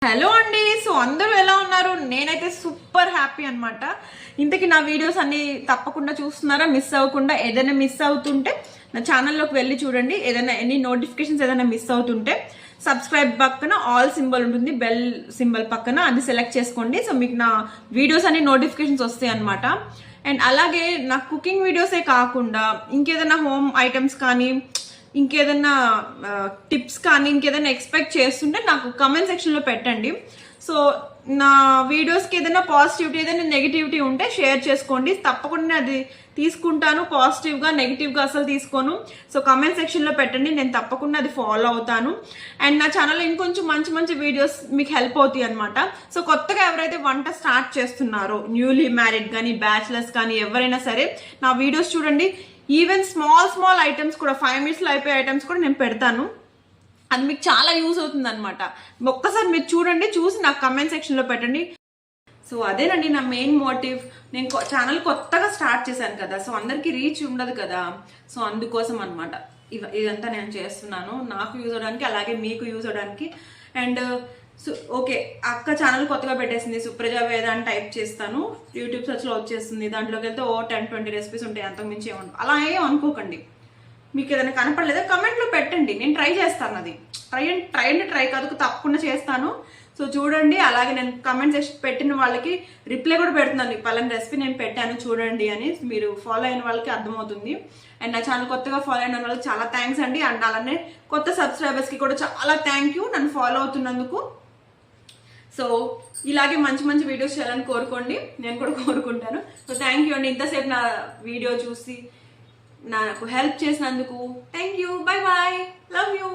Hello అండి. So అందరూ ఎలా ఉన్నారు? నేనైతే సూపర్ హ్యాపీ అనమాట. ఇంతకీ నా వీడియోస్ అన్ని తప్పకుండా చూస్తున్నారా? మిస్ అవ్వకుండా. ఏదైనా మిస్ అవుతుంటే నా ఛానల్లోకి వెళ్ళి చూడండి. ఏదైనా ఎన్ని నోటిఫికేషన్స్ ఏదైనా మిస్ అవుతుంటే సబ్స్క్రైబ్ పక్కన ఆల్ సింబల్ ఉంటుంది, బెల్ సింబల్ పక్కన అది సెలెక్ట్ చేసుకోండి. సో మీకు నా వీడియోస్ అన్ని నోటిఫికేషన్స్ వస్తాయి అనమాట. అండ్ అలాగే నా కుకింగ్ వీడియోసే కాకుండా ఇంకేదైనా హోమ్ ఐటమ్స్ కానీ ఇంకేదన్నా టిప్స్ కానీ ఇంకేదైనా ఎక్స్పెక్ట్ చేస్తుంటే నాకు కమెంట్ సెక్షన్లో పెట్టండి. సో నా వీడియోస్కి ఏదైనా పాజిటివిటీ ఏదైనా నెగిటివిటీ ఉంటే షేర్ చేసుకోండి. తప్పకుండా అది తీసుకుంటాను. పాజిటివ్గా నెగిటివ్గా అసలు తీసుకోను. సో కమెంట్ సెక్షన్లో పెట్టండి, నేను తప్పకుండా అది ఫాలో అవుతాను. అండ్ నా ఛానల్లో ఇంకొంచెం మంచి మంచి వీడియోస్ మీకు హెల్ప్ అవుతాయి అనమాట. సో కొత్తగా ఎవరైతే వంట స్టార్ట్ చేస్తున్నారో, న్యూలీ మ్యారీడ్ కానీ బ్యాచిలర్స్ కానీ ఎవరైనా సరే నా వీడియోస్ చూడండి. ఈవెన్ స్మాల్ ఐటమ్స్ కూడా 5 minutesలో అయిపోయే ఐటమ్స్ కూడా నేను పెడతాను. అది మీకు చాలా యూజ్ అవుతుంది అనమాట. ఒక్కసారి మీరు చూడండి, చూసి నాకు కమెంట్ సెక్షన్లో పెట్టండి. సో అదేనండి నా మెయిన్ మోటివ్. నేను ఛానల్ కొత్తగా స్టార్ట్ చేశాను కదా, సో అందరికీ రీచ్ ఉండదు కదా. సో అందుకోసం అనమాట ఇదంతా నేను చేస్తున్నాను, నాకు యూజ్ అవడానికి అలాగే మీకు యూజ్ అవడానికి. అండ్ ఓకే, అక్క ఛానల్ కొత్తగా పెట్టేసింది, సుప్రజ వేద అని టైప్ చేస్తాను, యూట్యూబ్ సర్చ్లో వచ్చేస్తుంది. దాంట్లోకి వెళ్తే 10-20 రెసిపీస్ ఉంటాయి, అంతకుమించి ఏమన్నా అలా ఏం అనుకోకండి. మీకు ఏదైనా కనపడలేదా కమెంట్లో పెట్టండి, నేను ట్రై చేస్తాను. అది ట్రై కాదు, తప్పకుండా చేస్తాను. సో చూడండి. అలాగే నేను కమెంట్ సెక్షన్ పెట్టిన వాళ్ళకి రిప్లై కూడా పెడుతున్నాను, పలానా రెసిపీ నేను పెట్టాను చూడండి అని. మీరు ఫాలో అయిన వాళ్ళకి అర్థమవుతుంది. అండ్ నా ఛానల్ కొత్తగా ఫాలో అయిన వాళ్ళకి చాలా థ్యాంక్స్ అండి. అండ్ అలానే కొత్త సబ్స్క్రైబర్స్కి కూడా చాలా థ్యాంక్ యూ నన్ను ఫాలో అవుతున్నందుకు. సో ఇలాగే మంచి మంచి వీడియోస్ చేయాలని కోరుకోండి, నేను కూడా కోరుకుంటాను. సో థ్యాంక్ యూ అండి, ఇంతసేపు నా వీడియో చూసి నాకు హెల్ప్ చేసినందుకు thank you. Bye bye, love you.